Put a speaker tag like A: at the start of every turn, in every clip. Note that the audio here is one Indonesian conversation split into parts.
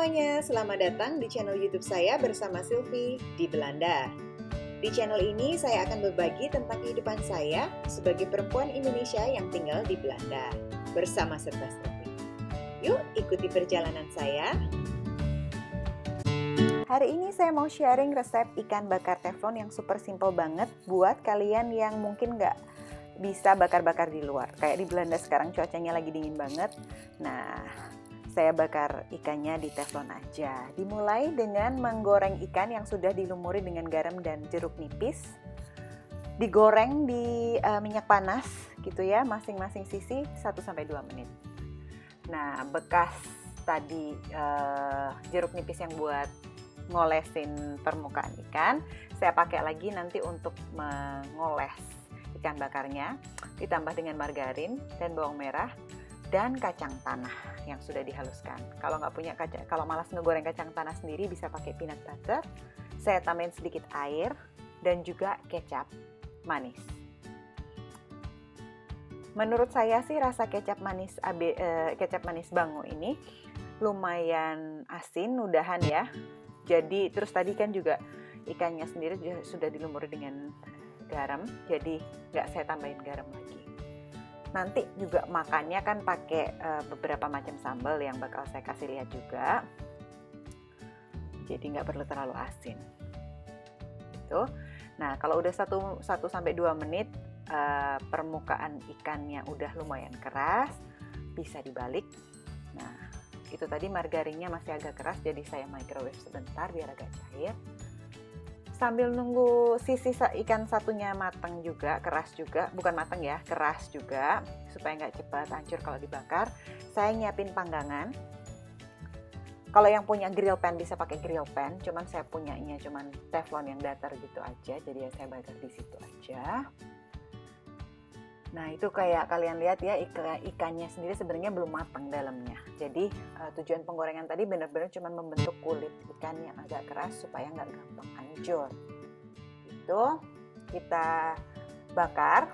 A: semuanya, selamat datang di channel YouTube saya bersama Sylvie di Belanda. Di channel ini saya akan berbagi tentang kehidupan saya sebagai perempuan Indonesia yang tinggal di Belanda bersama serta Sylvie. Yuk ikuti perjalanan saya. Hari ini saya mau sharing resep ikan bakar teflon yang super simple banget buat kalian yang mungkin nggak bisa bakar-bakar di luar. Kayak di Belanda sekarang cuacanya lagi dingin banget. Nah, saya bakar ikannya di teflon aja. Dimulai dengan menggoreng ikan yang sudah dilumuri dengan garam dan jeruk nipis. Digoreng di minyak panas gitu ya, masing-masing sisi 1-2 menit. Nah, bekas tadi jeruk nipis yang buat ngolesin permukaan ikan, saya pakai lagi nanti untuk mengoles ikan bakarnya, ditambah dengan margarin dan bawang merah dan kacang tanah yang sudah dihaluskan. Kalau nggak punya kalau malas ngegoreng kacang tanah sendiri, bisa pakai peanut butter. Saya tambahin sedikit air dan juga kecap manis. Menurut saya sih rasa kecap manis Bango ini lumayan asin, udahan ya. Jadi terus tadi kan juga ikannya sendiri sudah dilumuri dengan garam, jadi nggak saya tambahin garam lagi. Nanti juga makannya kan pakai beberapa macam sambal yang bakal saya kasih lihat juga. Jadi nggak perlu terlalu asin. Gitu. Nah, kalau udah 1-2 menit permukaan ikannya udah lumayan keras, bisa dibalik. Nah, itu tadi margarinnya masih agak keras, jadi saya microwave sebentar biar agak cair. Sambil nunggu sisi ikan satunya matang juga, keras juga, bukan matang ya, keras juga, supaya nggak cepat hancur kalau dibakar, saya nyiapin panggangan. Kalau yang punya grill pan bisa pakai grill pan, cuman saya punyanya cuman teflon yang datar gitu aja, jadi ya saya bakar di situ aja. Nah, itu kayak kalian lihat ya, ikannya sendiri sebenarnya belum matang dalamnya. Jadi tujuan penggorengan tadi benar-benar cuma membentuk kulit ikan yang agak keras supaya nggak gampang hancur. Itu kita bakar.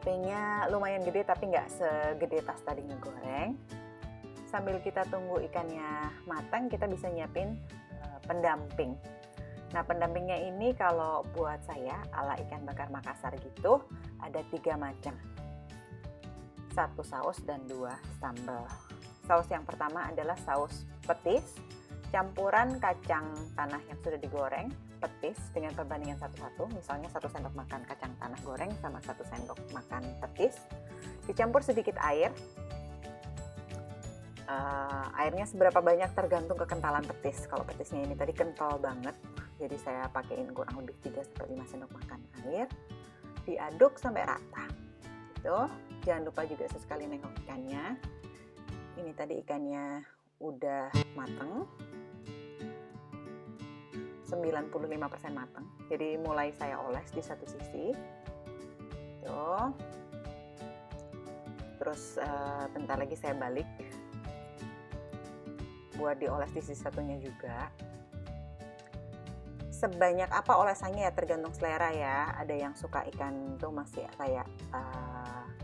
A: Apinya lumayan gede tapi nggak segede pas tadi ngegoreng. Sambil kita tunggu ikannya matang, kita bisa nyiapin pendamping. Nah, pendampingnya ini kalau buat saya ala ikan bakar Makassar gitu, ada 3 macam. 1 saus dan 2 sambal. Saus yang pertama adalah saus petis, campuran kacang tanah yang sudah digoreng, petis dengan perbandingan 1:1, misalnya 1 sendok makan kacang tanah goreng sama 1 sendok makan petis. Dicampur sedikit air. Airnya seberapa banyak tergantung kekentalan petis. Kalau petisnya ini tadi kental banget, jadi saya pakaiin kurang lebih 3-5 sendok makan air. Diaduk sampai rata. Gitu. Jangan lupa juga sesekali nengok ikannya. Ini tadi ikannya udah matang. 95% matang. Jadi mulai saya oles di satu sisi. Tuh. Terus bentar lagi saya balik buat dioles di sisi satunya juga. Sebanyak apa olesannya ya tergantung selera ya. Ada yang suka ikan tuh masih kayak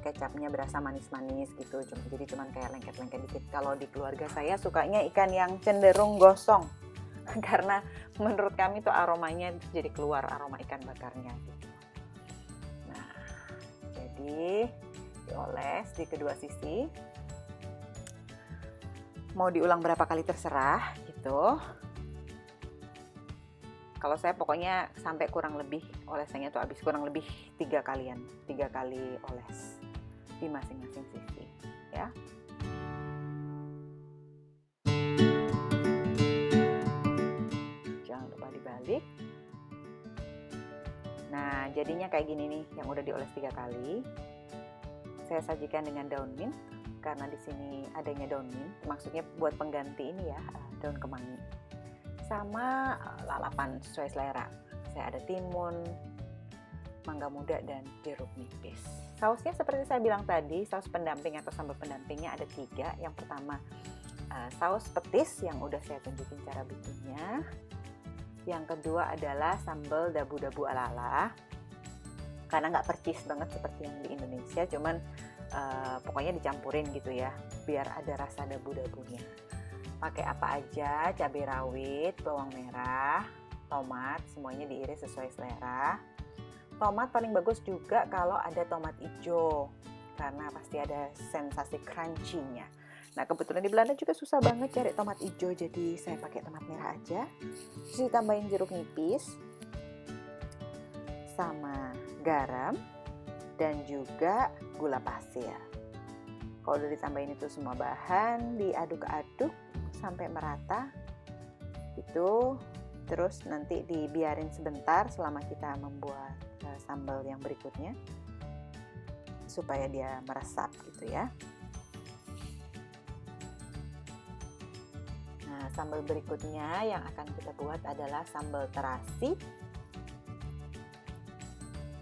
A: kecapnya berasa manis-manis gitu. Jadi cuman kayak lengket-lengket dikit. Kalau di keluarga saya sukanya ikan yang cenderung gosong. Karena menurut kami tuh aromanya jadi keluar aroma ikan bakarnya gitu. Nah, jadi dioles di kedua sisi. Mau diulang berapa kali terserah gitu. Kalau saya pokoknya sampai kurang lebih olesannya tuh habis, kurang lebih 3 kali oles di masing-masing sisi ya. Jangan lupa dibalik. Nah, jadinya kayak gini nih yang udah dioles 3 kali. Saya sajikan dengan daun mint karena di sini adanya daun mint, maksudnya buat pengganti ini ya, daun kemangi. Sama lalapan sesuai selera. Saya ada timun, mangga muda, dan jeruk nipis. Sausnya seperti saya bilang tadi, saus pendamping atau sambal pendampingnya ada 3. Yang pertama saus petis yang udah saya tunjukin cara bikinnya. Yang kedua adalah sambal dabu-dabu ala-ala. Karena nggak percis banget seperti yang di Indonesia, cuman pokoknya dicampurin gitu ya, biar ada rasa dabu-dabunya. Pakai apa aja, cabai rawit, bawang merah, tomat, semuanya diiris sesuai selera. Tomat paling bagus juga kalau ada tomat hijau, karena pasti ada sensasi crunchy-nya. Nah, kebetulan di Belanda juga susah banget cari tomat hijau, jadi saya pakai tomat merah aja. Terus ditambahin jeruk nipis, sama garam, dan juga gula pasir. Kalau udah ditambahin itu semua bahan, diaduk-aduk sampai merata. Itu terus nanti dibiarin sebentar selama kita membuat sambal yang berikutnya supaya dia meresap gitu ya. Nah, sambal berikutnya yang akan kita buat adalah sambal terasi.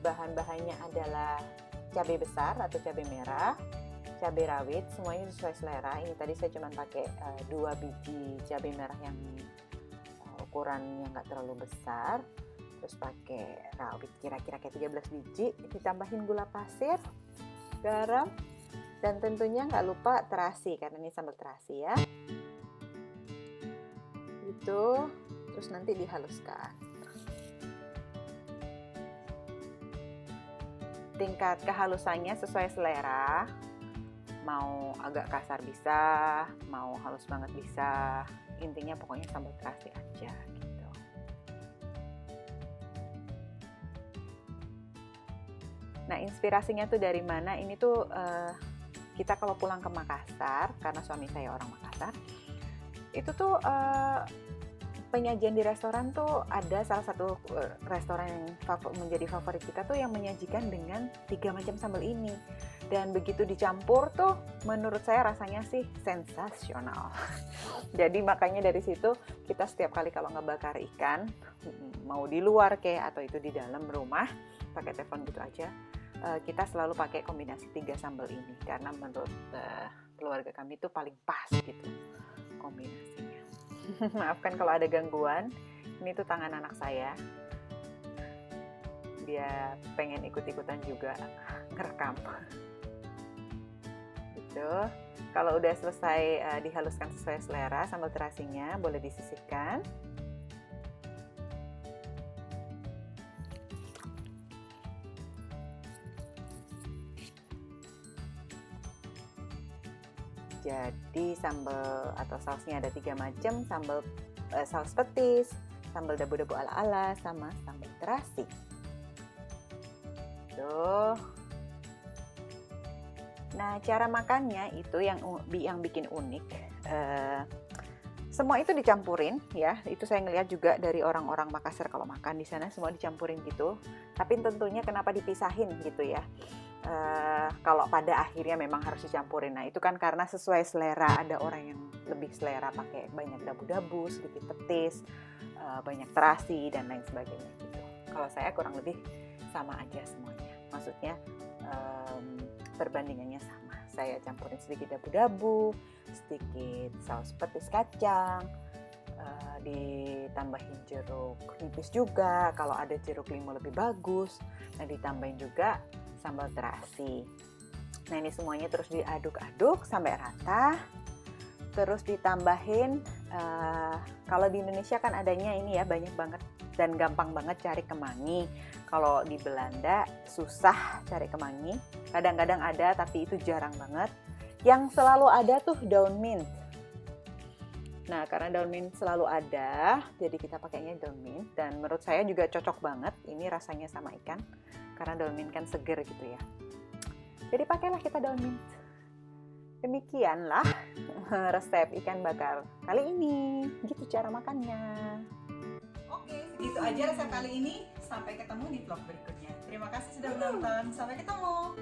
A: Bahan-bahannya adalah cabai besar atau cabai merah, cabai rawit, semuanya sesuai selera. Ini tadi saya cuma pakai 2 biji cabai merah yang ukurannya nggak terlalu besar. Terus pakai rawit kira-kira kayak 13 biji, ditambahin gula pasir, garam, dan tentunya nggak lupa terasi karena ini sambal terasi ya. Itu terus nanti dihaluskan. Tingkat kehalusannya sesuai selera. Mau agak kasar bisa, mau halus banget bisa. Intinya pokoknya sambal terasi aja gitu. Nah, inspirasinya tuh dari mana? Ini tuh kita kalau pulang ke Makassar, karena suami saya orang Makassar, itu tuh penyajian di restoran tuh ada salah satu restoran yang menjadi favorit kita tuh yang menyajikan dengan 3 macam sambal ini. Dan begitu dicampur tuh menurut saya rasanya sih sensasional. Jadi makanya dari situ kita setiap kali kalau ngebakar ikan, mau di luar kayak atau itu di dalam rumah, pakai teflon gitu aja, kita selalu pakai kombinasi 3 sambal ini karena menurut keluarga kami itu paling pas gitu kombinasinya. Maafkan kalau ada gangguan, ini tuh tangan anak saya, dia pengen ikut-ikutan juga ngerekam. Gitu. Kalau udah selesai dihaluskan sesuai selera, sambal terasinya boleh disisihkan. Jadi sambal atau sausnya ada 3 macam, sambal saus petis, sambal dabu-dabu ala-ala, sama sambal terasi. Tuh. Nah, cara makannya itu yang bikin unik. Semua itu dicampurin ya. Itu saya ngelihat juga dari orang-orang Makassar kalau makan di sana semua dicampurin gitu. Tapi tentunya kenapa dipisahin gitu ya? Kalau pada akhirnya memang harus dicampurin. Nah, itu kan karena sesuai selera. Ada orang yang lebih selera pakai banyak dabu-dabu, sedikit petis, banyak terasi dan lain sebagainya gitu. Kalau saya kurang lebih sama aja semuanya. Maksudnya perbandingannya sama. Saya campurin sedikit dabu-dabu, sedikit saus petis kacang, ditambahin jeruk nipis juga. Kalau ada jeruk limau lebih bagus. Nah, ditambahin juga sambal terasi. Nah, ini semuanya terus diaduk-aduk sampai rata. Terus ditambahin, kalau di Indonesia kan adanya ini ya, banyak banget dan gampang banget cari kemangi. Kalau di Belanda susah cari kemangi. Kadang-kadang ada, tapi itu jarang banget. Yang selalu ada tuh daun mint. Nah, karena daun mint selalu ada, jadi kita pakainya daun mint. Dan menurut saya juga cocok banget. Ini rasanya sama ikan. Karena daun mint kan seger gitu ya. Jadi pakailah kita daun mint. Demikianlah resep ikan bakar kali ini. Gitu cara makannya. Oke, segitu aja resep kali ini. Sampai ketemu di vlog berikutnya. Terima kasih sudah menonton. Sampai ketemu.